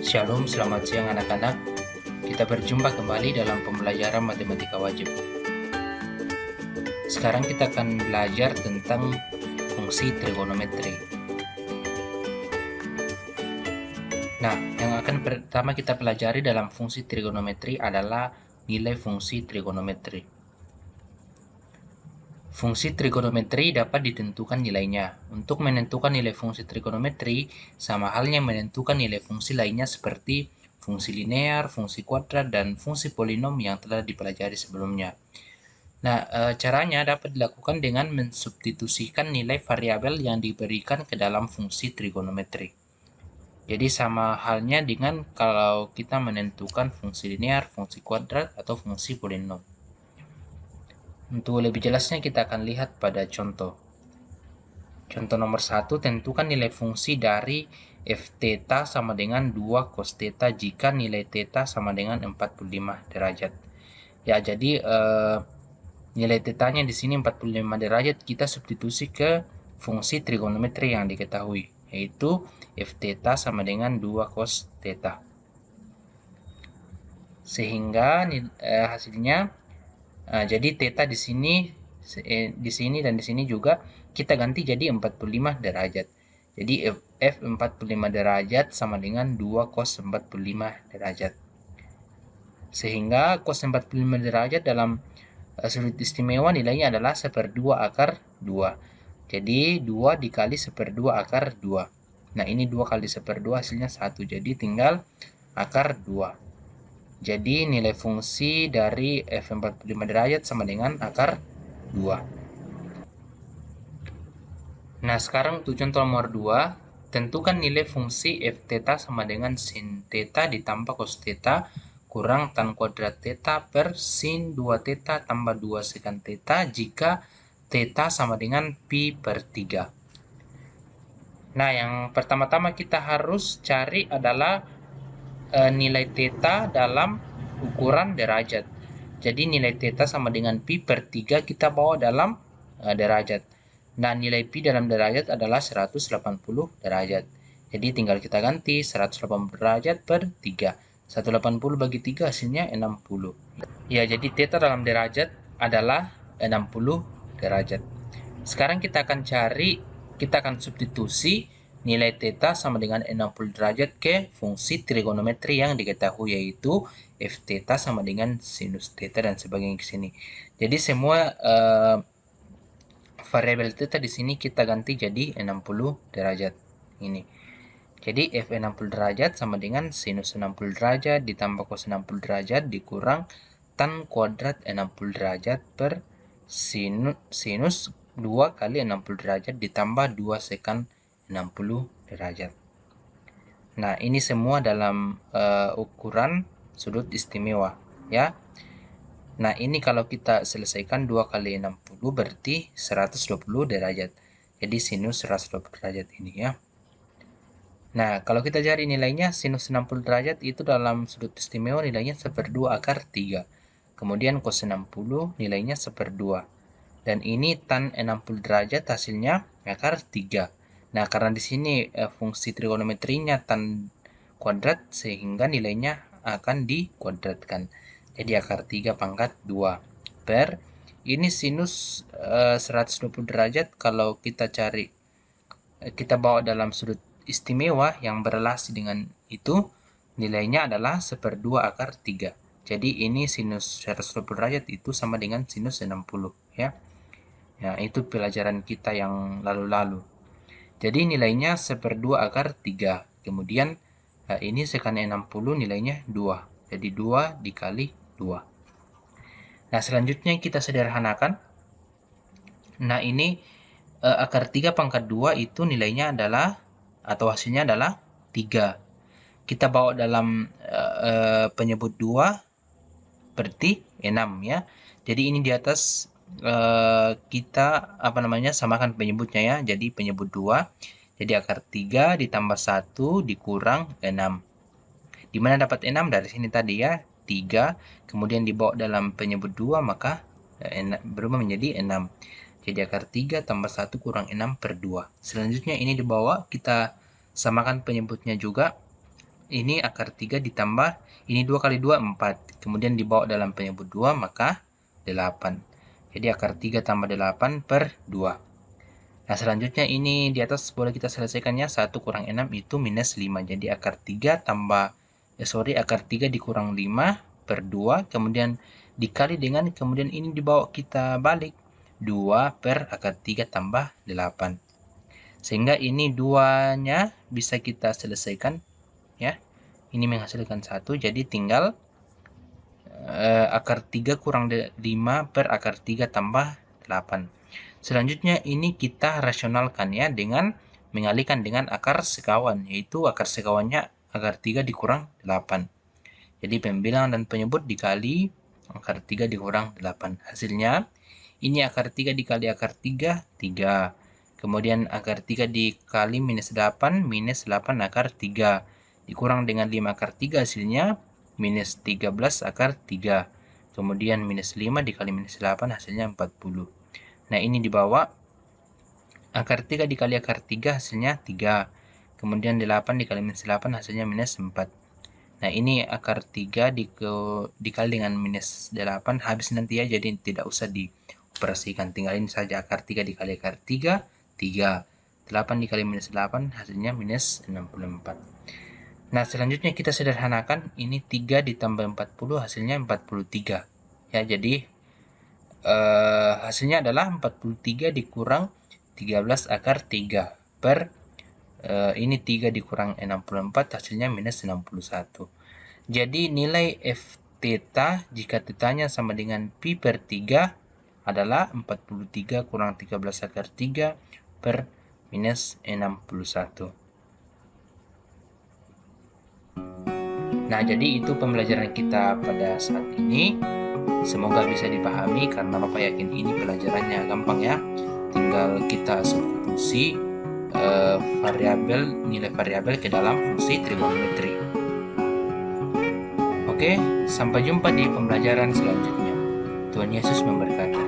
Shalom, selamat siang anak-anak. Kita berjumpa kembali dalam pembelajaran matematika wajib. Sekarang kita akan belajar tentang fungsi trigonometri. Nah, yang akan pertama kita pelajari dalam fungsi trigonometri adalah nilai fungsi trigonometri. Fungsi trigonometri dapat ditentukan nilainya. Untuk menentukan nilai fungsi trigonometri, sama halnya menentukan nilai fungsi lainnya seperti fungsi linear, fungsi kuadrat, dan fungsi polinom yang telah dipelajari sebelumnya. Nah, caranya dapat dilakukan dengan mensubstitusikan nilai variabel yang diberikan ke dalam fungsi trigonometri. Jadi sama halnya dengan kalau kita menentukan fungsi linear, fungsi kuadrat, atau fungsi polinom. Untuk lebih jelasnya kita akan lihat pada contoh. Contoh nomor 1, tentukan nilai fungsi dari f theta sama dengan 2 cos theta jika nilai theta sama dengan 45 derajat. Ya, jadi nilai tetanya di sini 45 derajat, kita substitusi ke fungsi trigonometri yang diketahui, yaitu f theta sama dengan 2 cos theta. Sehingga hasilnya jadi theta di sini dan di sini juga kita ganti jadi 45 derajat. Jadi f 45 derajat sama dengan 2 cos 45 derajat. Sehingga cos 45 derajat dalam sudut istimewa nilainya adalah 1/2 akar 2. Jadi 2 dikali 1/2 akar 2. Nah, ini 2 kali 1/2 hasilnya 1. Jadi tinggal akar 2. Jadi nilai fungsi dari f 45 derajat sama dengan akar 2. Nah, sekarang untuk contoh nomor 2, tentukan nilai fungsi f theta sama dengan sin theta ditambah cos theta kurang tan kuadrat theta per sin 2 theta tambah 2 sekant theta jika theta sama dengan pi per 3. Nah, yang pertama-tama kita harus cari adalah nilai theta dalam ukuran derajat. Jadi nilai theta sama dengan pi per 3 kita bawa dalam derajat. Nah, nilai pi dalam derajat adalah 180 derajat. Jadi tinggal kita ganti 180 derajat per 3. 180 bagi 3 hasilnya 60. Ya, jadi theta dalam derajat adalah 60 derajat. Sekarang kita akan substitusi nilai theta sama dengan 60 derajat ke fungsi trigonometri yang diketahui, yaitu f theta sama dengan sinus theta dan sebagainya ke sini. Jadi semua variabel theta di sini kita ganti jadi 60 derajat ini. Jadi f 60 derajat sama dengan sinus 60 derajat ditambah cos 60 derajat dikurang tan kuadrat 60 derajat per sinus 2 kali 60 derajat ditambah 2 sekan 60 derajat. Nah, ini semua dalam ukuran sudut istimewa, ya. Nah, ini kalau kita selesaikan 2 kali 60 berarti 120 derajat. Jadi sinus 120 derajat ini, ya. Nah, kalau kita cari nilainya, sinus 60 derajat itu dalam sudut istimewa nilainya 1/2 akar 3. Kemudian cos 60 nilainya 1/2. Dan ini tan 60 derajat hasilnya akar 3. Nah, karena di sini fungsi trigonometrinya tan kuadrat sehingga nilainya akan dikuadratkan. Jadi akar 3 pangkat 2 per ini sinus 120 derajat kalau kita bawa dalam sudut istimewa yang berelasi dengan itu, nilainya adalah 1/2 akar 3. Jadi ini sinus 120 derajat itu sama dengan sinus 60, ya. Ya, itu pelajaran kita yang lalu-lalu. Jadi nilainya 1/2 akar 3. Kemudian ini sekan 60 nilainya 2. Jadi 2 dikali 2. Nah, selanjutnya kita sederhanakan. Nah, ini akar 3 pangkat 2 itu nilainya adalah atau hasilnya adalah 3. Kita bawa dalam penyebut 2 berarti 6, ya. Jadi ini di atas kita samakan penyebutnya, ya. Jadi penyebut 2. Jadi akar 3 ditambah 1 dikurang 6. Di mana dapat 6? Dari sini tadi, ya. 3 kemudian dibawa dalam penyebut 2 maka berubah menjadi 6. Jadi akar 3 tambah 1 kurang 6 per 2. Selanjutnya ini dibawa kita samakan penyebutnya juga. ini akar 3 ditambah ini 2 kali 2 4. Kemudian dibawa dalam penyebut 2 maka 8. Jadi akar 3 tambah 8 per 2. Nah, selanjutnya ini di atas boleh kita selesaikannya. 1 kurang 6 itu minus 5. Jadi akar 3 tambah akar 3 dikurang 5 per 2. Kemudian dikali dengan, kemudian ini dibawa kita balik. 2 per akar 3 tambah 8. Sehingga ini 2-nya bisa kita selesaikan. Ya, ini menghasilkan 1, jadi tinggal akar 3 kurang 5 per akar 3 tambah 8. Selanjutnya ini kita rasionalkan ya dengan mengalihkan dengan akar sekawan, yaitu akar sekawannya akar 3 dikurang 8. Jadi pembilangan dan penyebut dikali akar 3 dikurang 8. Hasilnya ini akar 3 dikali akar 3, 3. Kemudian akar 3 dikali minus 8 akar 3. Dikurang dengan 5 akar 3 hasilnya minus 13 akar 3. Kemudian minus 5 dikali minus 8 hasilnya 40. Nah, ini di bawah akar 3 dikali akar 3 hasilnya 3. Kemudian 8 dikali minus 8 hasilnya minus 4. Nah, ini akar 3 dikali dengan minus 8 habis nanti ya, jadi tidak usah dioperasikan. Tinggal ini saja akar 3 dikali akar 3, 3. 8 dikali minus 8 hasilnya minus 64. Nah, selanjutnya kita sederhanakan. Ini 3 ditambah 40 hasilnya 43. Ya, jadi hasilnya adalah 43 dikurang 13 akar 3 per ini 3 dikurang 64 hasilnya minus 61. Jadi nilai F theta jika tetanya sama dengan pi per 3 adalah 43 kurang 13 akar 3 per minus 61. Nah, jadi itu pembelajaran kita pada saat ini. Semoga bisa dipahami karena Bapak yakin ini pelajarannya gampang ya. Tinggal kita substitusi nilai variabel ke dalam fungsi trigonometri. Oke, sampai jumpa di pembelajaran selanjutnya. Tuhan Yesus memberkati.